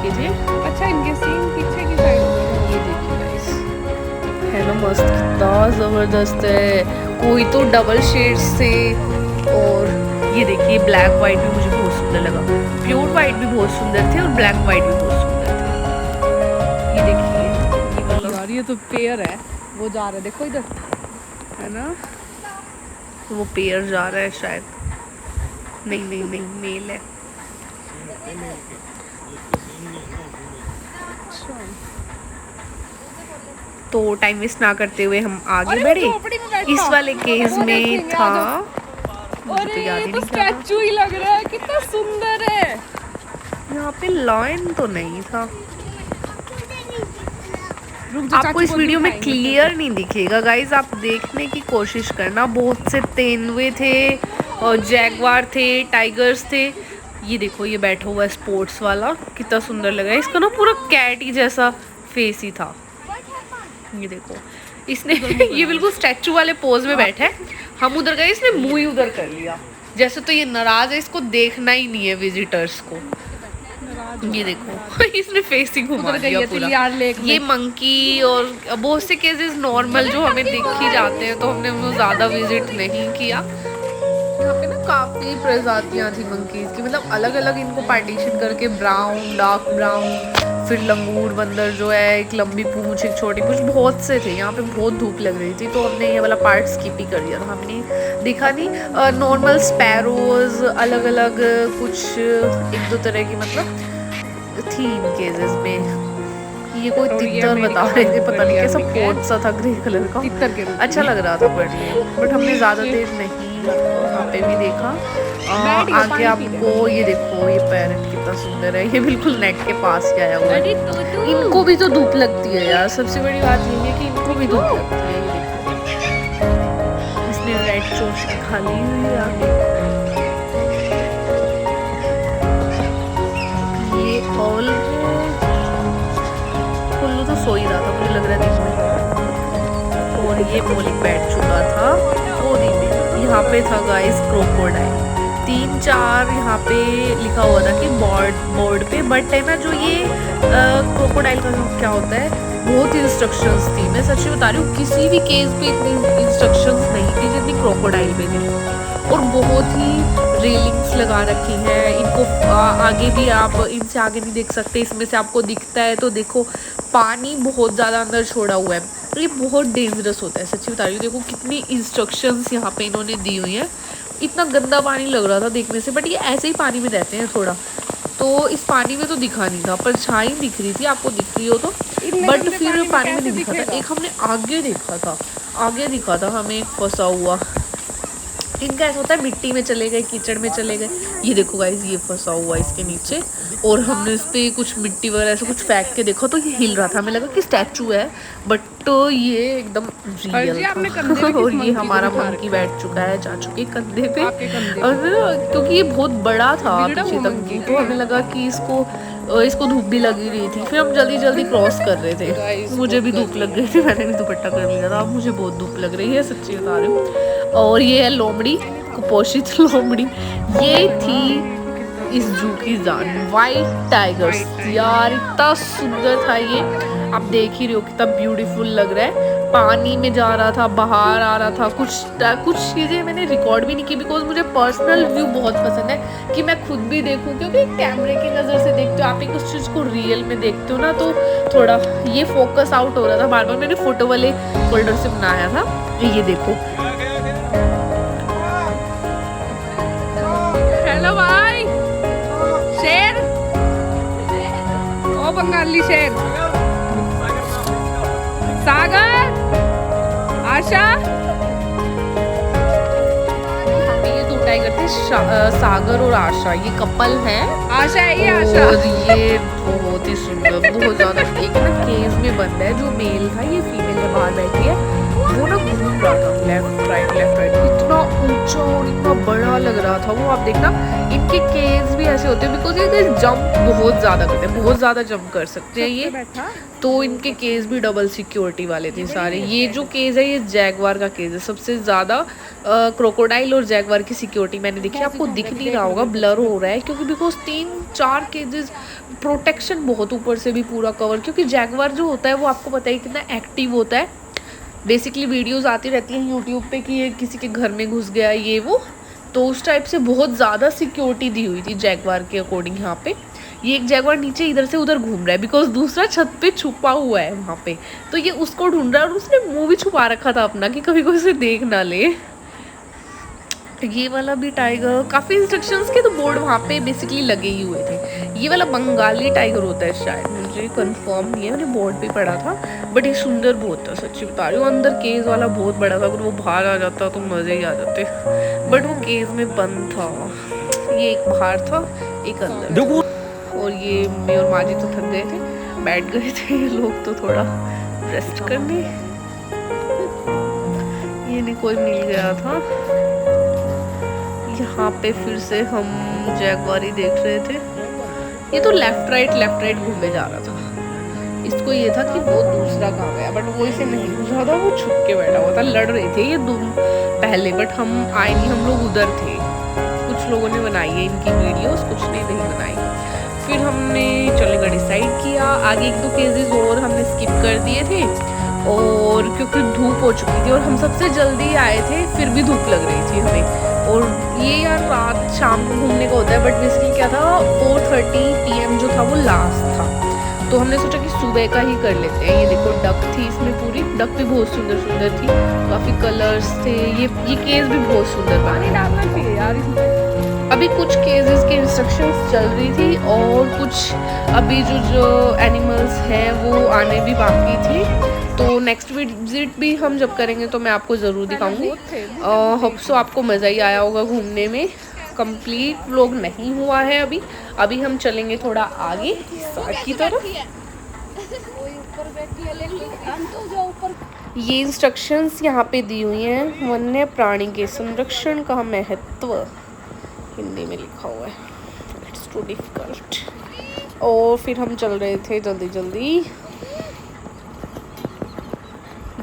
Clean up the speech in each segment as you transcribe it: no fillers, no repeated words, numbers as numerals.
के थे। अच्छा इनके सीन पीछे की साइड में ये देखिए गाइस, है ना मस्त, कितना ज़बरदस्त है। कोई तो डबल शेड्स थे, और ये देखिए ब्लैक वाइट भी मुझे बहुत सुंदर लगा। प्योर वाइट भी बहुत सुंदर थे और ब्लैक वाइट भी बहुत सुंदर थे। ये देखिए, ये वाला यार ये तो पेयर है, वो जा रहा है देखो इधर, है ना? वो पेयर जा रहा है शायद, नहीं नहीं नहीं, मेल है। अच्छा तो टाइम वेस्ट ना करते हुए हम आगे अरे वो बढ़े। झोपड़ी में बैठा, इस वाले केस वो में देखेंगे, था, आ जाओ। मुझे तो अरे याद ये ही तो नहीं क्या था। स्टैचू ही लग रहा है, कितना सुंदर है। यहाँ पे लॉयन तो नहीं था। रुक जा, आपको चाचू इस को वीडियो में दिखाएंगे। क्लियर नहीं दिखेगा गाइज, आप देखने की कोशिश करना। बहुत से तेंदुए थे और जैगवार थे, टाइगर्स थे। ये देखो, ये बैठा हुआ है स्पोर्ट्स वाला, कितना सुंदर लग रहा है। इसका ना पूरा कैट ही जैसा फेस ही था। ये देखो, इसने ये बिल्कुल स्टैचू वाले पोज में बैठा है। हम उधर गए, इसने मुंह ही उधर कर लिया, जैसे तो ये नाराज है, इसको देखना ही नहीं है विजिटर्स को। ये देखो इसने फेस ही घुमा उधर गई दिया है पूरा। तिलियार लेक में। ये मंकी और बहुत से केसेस नॉर्मल जो हमें दिख ही जाते हैं, तो हमने वो ज़्यादा विजिट नहीं किया। यहाँ पे ना काफ़ी प्रजातियाँ थी मंकीज की, मतलब अलग अलग इनको पार्टीशन करके, ब्राउन, डार्क ब्राउन, फिर लंगूर बंदर जो है, एक लंबी पूंछ, एक छोटी पूंछ, बहुत से थे। यहाँ पे बहुत धूप लग रही थी, तो हमने ये वाला पार्ट स्किप ही कर दिया था, हमने देखा नहीं। नॉर्मल स्पैरोज अलग अलग कुछ एक दो तरह की मतलब थी इन केसेस में। ये कोई और ये तितर अमेरिका बता रहे थे, वाला पता नहीं कैसा ठीक है। पोर्ट सा था ग्रे कलर का, तितर के रूप अच्छा में। लग रहा था पढ़ने, बट हमने ज़्यादा देर नहीं वहाँ पे भी देखा। बैठ गया, आगे पानी पी ले। आपको ये देखो, ये पैरेट कितना सुंदर है, ये बिल्कुल नेट के पास ही आया हुआ अरे है। तू इनको भी तो धूप लगती है यार, सबसे बड़ी बात ये है कि इनको भी धूप लगती है। ये देखो, इसने रेड चोच खा ली हुई है आगे। ये ऑल कुल्लू तो सो ही रहा था, मुझे लग रहा है दिन में, और ये मोलिक बैठ चुका था गोदी में। यहाँ पे था गाइस क्रोकोडाइल, 3-4 यहाँ पे लिखा हुआ था कि बोर्ड पे, बट है ना जो ये क्रोकोडाइल का क्या होता है, बहुत इंस्ट्रक्शंस थी। मैं सच्ची बता रही हूँ, किसी भी केस पे इतनी इंस्ट्रक्शंस नहीं थी जितनी क्रोकोडाइल पे थी, और बहुत ही रेलिंग्स लगा रखी है इनको। आगे भी आप इनसे आगे नहीं देख सकते, इसमें से आपको दिखता है तो देखो, पानी बहुत ज़्यादा अंदर छोड़ा हुआ है, तो ये बहुत डेंजरस होता है। सच्ची बता रही हूँ, देखो कितनी इंस्ट्रक्शंस यहाँ पे इन्होंने दी हुई हैं। इतना गंदा पानी लग रहा था देखने से, बट ये ऐसे ही पानी में रहते हैं थोड़ा, तो इस पानी में तो दिखा नहीं था, परछाई दिख रही थी, आपको दिख रही हो तो, बट फिर पानी में नहीं दिखा था। एक हमने आगे देखा था, आगे दिखा था हमें फंसा हुआ। इनका ऐसा होता है, मिट्टी में चले गए, कीचड़ में चले गए। ये देखो गाइस, ये फंसा हुआ इसके नीचे, और हमने इस पर कुछ मिट्टी वगैरह ऐसे कुछ फेंक के देखा तो ये हिल रहा था, हमें लगा कि स्टैचू है, बट तो ये एकदम रियल था। और ये हमारा मंकी बैठ चुका है चाचू के कंधे पे, और क्योंकि ये बहुत बड़ा था पीछे तक, तो हमें लगा कि इसको धूप भी लगी रही थी। फिर हम जल्दी जल्दी क्रॉस कर रहे थे, मुझे भी धूप लग रही थी, मैंने भी दुपट्टा कर लिया था। अब मुझे बहुत धूप लग रही है, सच्ची बता रही हूँ। और ये है लोमड़ी, कुपोषित लोमड़ी, ये थी इस जू की जान, वाइट टाइगर्स। यार इतना सुंदर था ये, आप देख ही रहे हो कितना ब्यूटीफुल लग रहा है। पानी में जा रहा था, बाहर आ रहा था, कुछ चीज़ें मैंने रिकॉर्ड भी नहीं की, बिकॉज मुझे पर्सनल व्यू बहुत पसंद है कि मैं खुद भी देखूं, क्योंकि कैमरे की नज़र से देखते हो आप, एक उस चीज़ को रियल में देखते हो ना, तो थोड़ा ये फोकस आउट हो रहा था बार बार। मैंने फ़ोटो वाले फोल्डर से बनाया था। ये देखो, हेलो भाई, शेर, ओ बंगाली शेर, सागर, आशा। ये दो टाइगर थे, सागर और आशा, ये कपल हैं। आशा है ये, आशा। और ये बहुत ही सुंदर, बहुत ज़्यादा। एक ना केज में बंद है, जो मेल था, ये फीमेल है बाहर बैठी है, वो ना घूम रहा था लेफ्ट राइट, इतना ऊंचा और इतना बड़ा लग रहा था वो। आप देखना इनके केज भी ऐसे होते हैं बिकॉज ये जंप बहुत ज़्यादा करते हैं, बहुत ज़्यादा जंप कर सकते हैं ये। तो इनके केज भी डबल सिक्योरिटी वाले थे सारे। ये जो केज है ये जैगवार का केज है, सबसे ज़्यादा क्रोकोडाइल और जैगवार की सिक्योरिटी मैंने देखी। आपको दिख नहीं रहा होगा, ब्लर हो रहा है क्योंकि बिकॉज 3-4 केजेस, प्रोटेक्शन बहुत ऊपर से भी पूरा कवर, क्योंकि जैगवार जो होता है वो आपको पता है कितना एक्टिव होता है। बेसिकली वीडियोस आती रहती हैं यूट्यूब पे कि ये किसी के घर में घुस गया ये वो, तो उस टाइप से बहुत ज़्यादा सिक्योरिटी दी हुई थी जैगवार के अकॉर्डिंग। यहाँ पे ये एक जैगवार नीचे इधर से उधर घूम रहा है बिकॉज दूसरा छत पे छुपा हुआ है वहाँ पे, तो ये उसको ढूंढ रहा है और उसने मुंह भी छुपा रखा था अपना कि कभी कोई उसे देख ना ले। ये वाला भी टाइगर, काफ़ी इंस्ट्रक्शंस के तो बोर्ड वहाँ पे बेसिकली लगे ही हुए थे। ये वाला बंगाली टाइगर होता है शायद, मुझे कंफर्म नहीं है, मैंने बोर्ड पे पढ़ा था। बट ये सुंदर बहुत था, सच्ची बता रही हूँ। अंदर केज वाला बहुत बड़ा था, अगर वो बाहर आ जाता तो मज़े ही आ जाते, बट वो केज में बंद था। ये एक बाहर था एक अंदर। और ये मैं और माजी तो थक गए थे, बैठ गए थे ये लोग तो थोड़ा रेस्ट करने। ये नहीं कोई मिल गया था। यहाँ पे फिर से हम जैगवारी देख रहे थे। ये तो लेफ्ट राइट घूमे जा रहा था। इसको ये था कि वो दूसरा कहाँ गया, बट वो इसे नहीं पूछ रहा था, वो छुप के बैठा हुआ था। लड़ रहे थे ये दोनों पहले, बट हम आए नहीं, हम लोग उधर थे। कुछ लोगों ने बनाई है इनकी वीडियोस, कुछ ने नहीं बनाई। फिर हमने चलेगा डिसाइड किया, आगे 1-2 केसेस और हमने स्किप कर दिए थे, और क्योंकि धूप हो चुकी थी और हम सबसे जल्दी आए थे, फिर भी धूप लग रही थी हमें। और ये यार रात शाम को घूमने का होता है, बट बेसिकली क्या था 4:30 PM जो था वो लास्ट था, तो हमने सोचा कि सुबह का ही कर लेते हैं। ये देखो डक थी इसमें पूरी, डक भी बहुत सुंदर सुंदर थी, काफ़ी कलर्स थे। ये केस भी बहुत सुंदर था। पानी डालना चाहिए यार इसमें। अभी कुछ केसेस की इंस्ट्रक्शंस चल रही थी और कुछ अभी जो एनिमल्स हैं वो आने भी बाकी थी, तो नेक्स्ट विजिट भी हम जब करेंगे तो मैं आपको ज़रूर दिखाऊंगी। होप सो आपको मज़ा ही आया होगा घूमने में। कंप्लीट व्लॉग नहीं हुआ है अभी हम चलेंगे थोड़ा आगे की तरफ। ये इंस्ट्रक्शंस यहाँ पे दी हुई हैं, वन्य प्राणी के संरक्षण का महत्व हिंदी में लिखा हुआ है, इट्स टू डिफिकल्ट। और फिर हम चल रहे थे जल्दी जल्दी।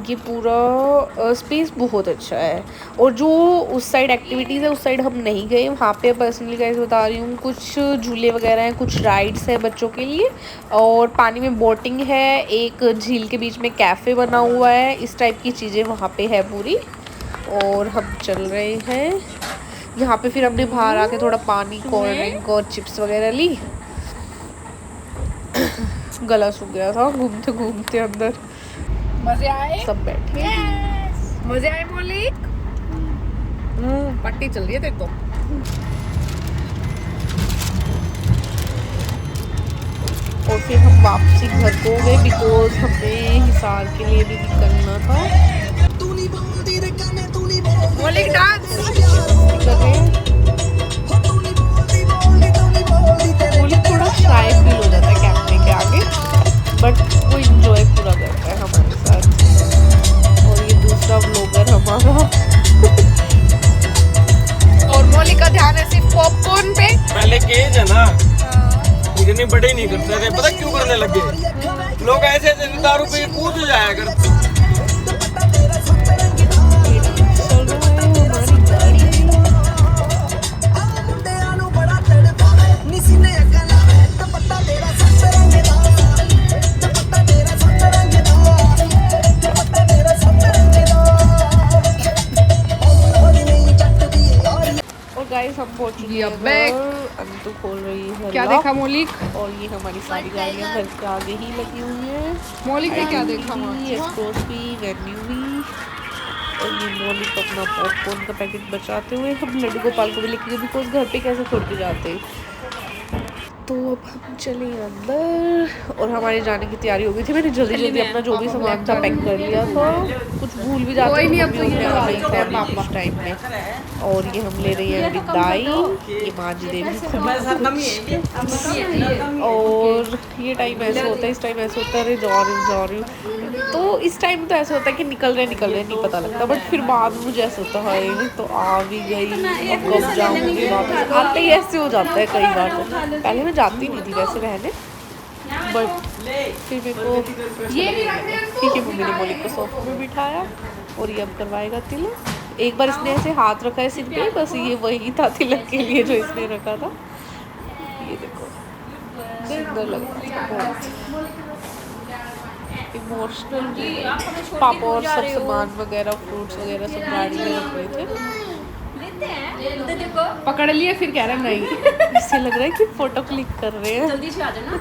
ये पूरा स्पेस बहुत अच्छा है, और जो उस साइड एक्टिविटीज़ है उस साइड हम नहीं गए। वहाँ पे पर्सनली गाइस बता रही हूँ, कुछ झूले वगैरह हैं, कुछ राइड्स है बच्चों के लिए, और पानी में बोटिंग है, एक झील के बीच में कैफ़े बना हुआ है, इस टाइप की चीज़ें वहाँ पे है पूरी। और हम चल रहे हैं यहाँ पे, फिर हमने बाहर आके थोड़ा पानी, कोल्ड ड्रिंक और चिप्स वगैरह ली। गला सूख गया था घूमते घूमते अंदर। मजे आए, सब बैठे। मजे आए मौलिक। पट्टी चल रही है तेरे को। और फिर हम वापसी घर को गए बिकॉज हमें हिसार के लिए भी निकलना था। मौलिक डांस थोड़ा शाय फील हो जाता है कैमरे के आगे, बट वो इंजॉय पूरा करता है हमारे साथ। और ये दूसरा व्लॉगर हमारा और मौलिक का ध्यान है सिर्फ पॉपकॉर्न पे। पहले केज है ना, इतने बड़े नहीं करते थे, पता क्यों करने लगे लोग? ऐसे दारू पे कूद जाया करते। गाइस हम पहुंच चुके हैं बैग। अंतु खोल रही है क्या लॉक। देखा मौलिक? और ये हमारी सारी गाड़ियाँ घर के आगे ही लगी हुई हैं। मौलिक ने क्या देखा? एक्सप्रोस भी, वेन्यू भी। और ये मौलिक अपना पॉपकॉर्न का पैकेट बचाते हुए हम लड्डू गोपाल को भी लेके गए बिकॉज घर पे कैसे छोड़ के जाते। तो अब हम चले अंदर और हमारे जाने की तैयारी हो गई थी। मैंने जल्दी जल्दी अपना जो भी सामान था पैक कर लिया था, कुछ भूल भी जाते तो मम्मी उन्हें आ गई थी अभी कुछ टाइम में। और ये हम ले रही हैं विदाई, ये माजी देवी और ये टाइम ऐसे होता है, इस टाइम ऐसे होता है अरे जा रही हूँ। तो इस टाइम तो ऐसा होता है कि निकल रहे नहीं पता लगता, बट फिर बाद में मुझे ऐसा होता है तो आ भी गई, अब कब जाऊँगी वापस। आते ही ऐसे हो जाता है कई बार। तो पहले मैं जाती नहीं थी वैसे रहने, बट फिर मेरे को ठीक है मम्मी ने बोली को सोफे में बिठाया और ये अब करवाएगा तिलक। एक बार इसने ऐसे हाथ रखा है सिर पे, बस ये वही था तिलक के लिए जो इसने रखा था। ये देखो सुंदर लग रहा था, बहुत इमोशनल। पापा और सब सामान वगैरह फ्रूट्स वगैरह सब गाड़ी में रख रहे थे। पकड़ लिए फिर कह रहे नहीं। इससे लग रहा है कि फोटो क्लिक कर रहे हैं। जल्दी से आ जाना।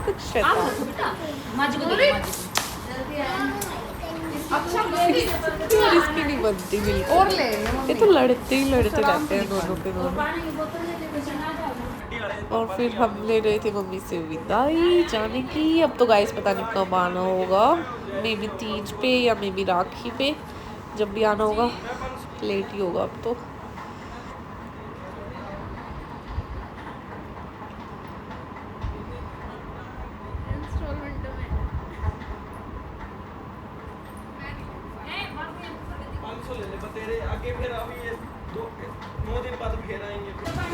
इसकी नहीं बनती बिल्कुल, और ले ये तो लड़ते ही रहते हैं दोनों के दोनों। और फिर हम ले रहे थे मम्मी से विदाई जाने की। अब तो गाइस पता नहीं कब आना होगा, मे बी तीज पे या मे बी राखी पे, जब भी आना होगा लेट ही होगा अब तो।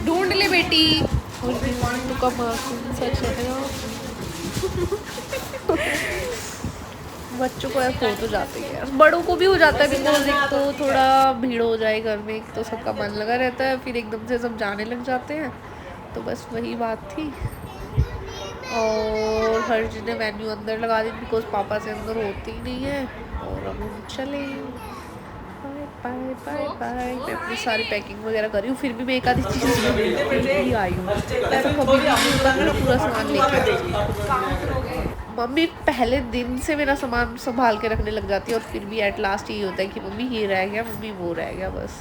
ढूंढ ले बेटी। का मासूम सा चेहरा। बच्चों को हो तो जाते हैं यार, बड़ों को भी हो जाता है, बिकॉज एक तो थोड़ा भीड़ हो जाए घर में, एक तो सबका मन लगा रहता है, फिर एकदम से सब जाने लग जाते हैं। तो बस वही बात थी। और हर चीज़ ने मेन्यू अंदर लगा दी बिकॉज पापा से अंदर होती ही नहीं है। और अब हम चले, बाय बाय बाय। मैं अपनी सारी पैकिंग वगैरह कर रही हूँ, फिर भी मैं एक आधी चीज़ ही आई हूँ। ऐसा कभी मेरा पूरा सामान लेके मम्मी पहले दिन से मेरा सामान संभाल के रखने लग जाती है, और फिर भी एट लास्ट यही होता है कि मम्मी ये रह गया, मम्मी वो रह गया। बस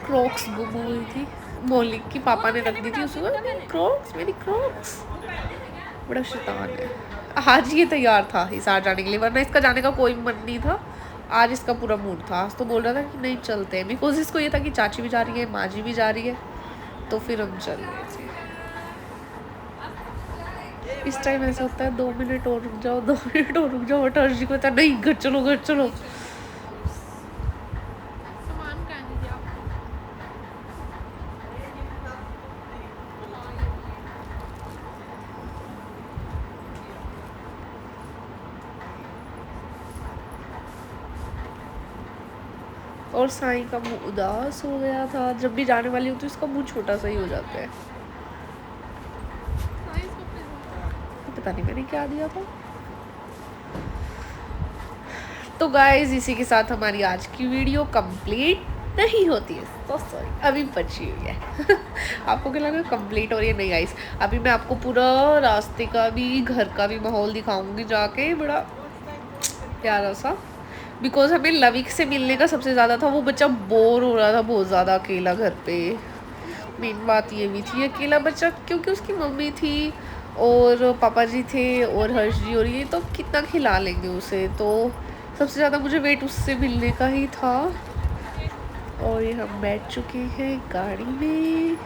क्रॉक्स गुम हो गई थी, मौलिक की पापा ने रख दी थी उसमें। क्रॉक्स, मेरी क्रॉक्स, बड़ा शैतान है। आज ये तैयार था इस आज जाने के लिए, वरना इसका जाने का कोई मन नहीं था। आज इसका पूरा मूड था, आज तो बोल रहा था कि नहीं चलते हैं, बिकॉज इसको ये था कि चाची भी जा रही है, माँ जी भी जा रही है, तो फिर हम चल रहे थे। इस टाइम ऐसा होता है 2 मिनट और रुक जाओ, 2 मिनट और रुक जाओ, बट अर्जी को होता है नहीं घर चलो घर चलो। और साईं का मुंह उदास हो गया था, जब भी जाने वाली हो तो इसका मुंह छोटा सा ही हो जाता है। पता नहीं मैंने क्या दिया था। तो गाइज इसी के साथ हमारी आज की वीडियो कंप्लीट नहीं होती है, तो सॉरी अभी बची हुई है। आपको क्या लगा कंप्लीट हो रही है? नहीं गाइज, अभी मैं आपको पूरा रास्ते का भी घर का भी माहौल दिखाऊंगी जाके, बड़ा प्यारा सा। बिकॉज हमें लविक से मिलने का सबसे ज़्यादा था, वो बच्चा बोर हो रहा था बहुत ज़्यादा अकेला घर पे। मेन बात ये भी थी, अकेला बच्चा, क्योंकि उसकी मम्मी थी और पापा जी थे और हर्ष जी, और ये तो कितना खिला लेंगे उसे, तो सबसे ज़्यादा मुझे वेट उससे मिलने का ही था। और ये हम बैठ चुके हैं गाड़ी में,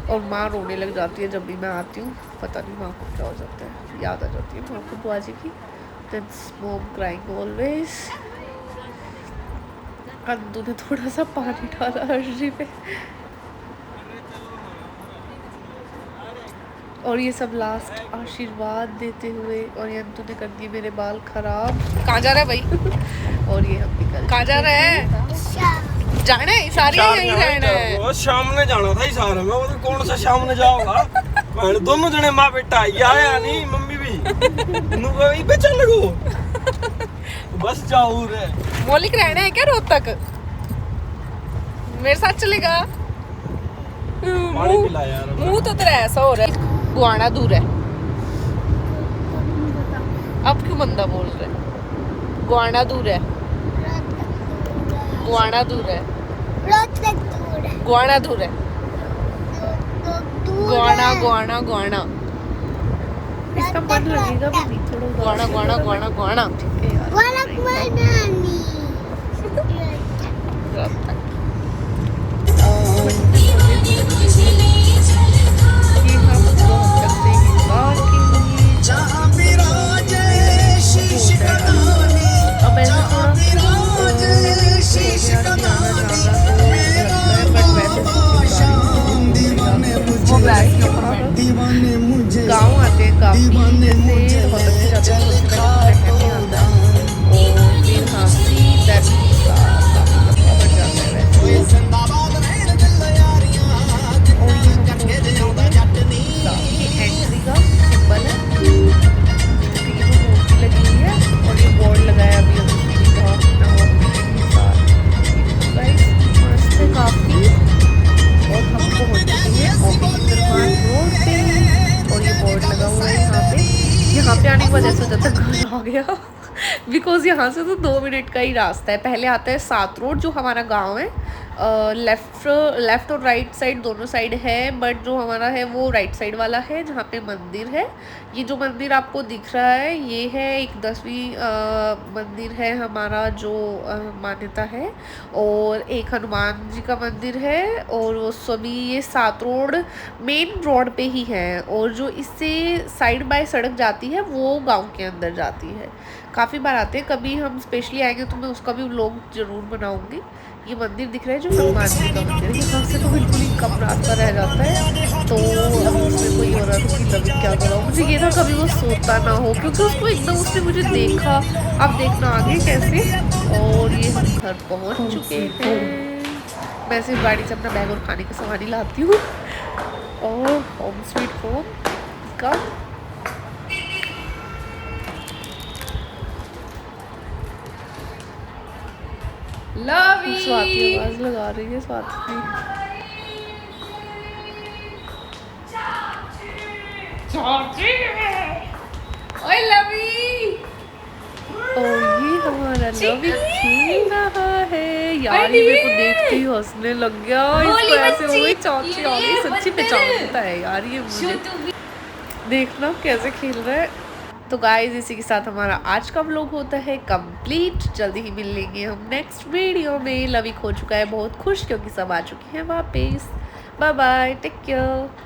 और माँ रोने लग जाती है जब भी मैं आती हूँ, पता नहीं माँ को क्या हो जाता है, याद आ जाती है माँ को बुआ जी की। That's mom crying always। अंदू ने थोड़ा सा पानी डाला हर्षी पे, और ये सब लास्ट आशीर्वाद देते हुए, और ये अंतु ने कर दिए मेरे बाल खराब। कहाँ जा रहा है भाई? और ये हम निकल, कहाँ जा रहे हैं? जाना है सारे यहीं रहना है। वो शाम ने जाना था सारे में, वो कौन सा शाम ने जाओगा? मैं दोनों जने माँ बेटा आया नहीं, मम्मी भी वहीं पे चल गो, बस जाओ रे। मौलिक रहना है क्या रोहतक? मेरे साथ चलेगा? पानी पिला यार। मुंह तो तेरा ऐसा हो रहा है, गुआना दूर है। अब क्यों बंदा बोल रहा है? गुआना दूर है, गुआना दूर है। गुआना दूर है। गुआना गुआना गुआना इसका मन लगेगा भी नहीं थोड़ा गुआना गुआना गुआना गुआना। ठीक है यार ये हम पहुंच सकते हैं बाहर के लिए अब ऐसे थोड़ा वो बैग के ऊपर बैठ। गाँव आते हैं काफी जैसे बहुत अच्छे जाते हैं सोचते हैं नहीं आता और फिर हाँसी एंट्री का सिंबल है क्योंकि ये जो मूर्ति लगी हुई है और ये बोर्ड लगाया भी मस्त है काफी। और हम पहुंच चुके हैं निर्माण रोड पे और ये बोर्ड लगा हुआ है यहाँ पे आने के बाद ऐसा हो जाता है घर आ गया बिकॉज यहाँ से तो 2 मिनट का ही रास्ता है। पहले आता है 7 रोड जो हमारा गांव है। लेफ़्ट और राइट साइड दोनों साइड है बट जो हमारा है वो राइट साइड वाला है जहाँ पे मंदिर है। ये जो मंदिर आपको दिख रहा है ये है एक 10वीं मंदिर है हमारा जो मान्यता है और एक हनुमान जी का मंदिर है और वो सभी ये 7 रोड मेन रोड पे ही है और जो इससे साइड बाय सड़क जाती है वो गांव के अंदर जाती है। काफ़ी बार आते हैं, कभी हम स्पेशली आएंगे तो मैं उसका भी व्लॉग ज़रूर बनाऊंगी। ये मंदिर दिख रहा है जो हनुमान जी का मंदिर है, यहाँ से तो बिल्कुल ही कम रास्ता रह जाता है। तो अब उसमें कोई हो रहा था कि लवी क्या करा, मुझे ये था कभी वो सोता ना हो क्योंकि उसको एकदम उसने मुझे देखा। अब देखना आगे कैसे। और ये हम घर पहुँच चुके हैं। मैं सिर्फ गाड़ी से अपना बैग और खाने का सामान ही लाती हूँ। और होम स्वीट होम का लवी स्वाति आवाज लगा रही है। स्वाति ओए लवी और ये हमारा लवी खेल रहा है यार। ये मेरे को देखते ही हंसने लग गया। इसको ऐसे हो गई चाची आ गई, सच्ची पहचानता है यार ये मुझे। देखना कैसे खेल रहा है। तो गाइस इसी के साथ हमारा आज का व्लॉग होता है कंप्लीट। जल्दी ही मिल लेंगे हम नेक्स्ट वीडियो में। लवी खो चुका है बहुत खुश क्योंकि सब आ चुके हैं वापस। Bye bye, take care.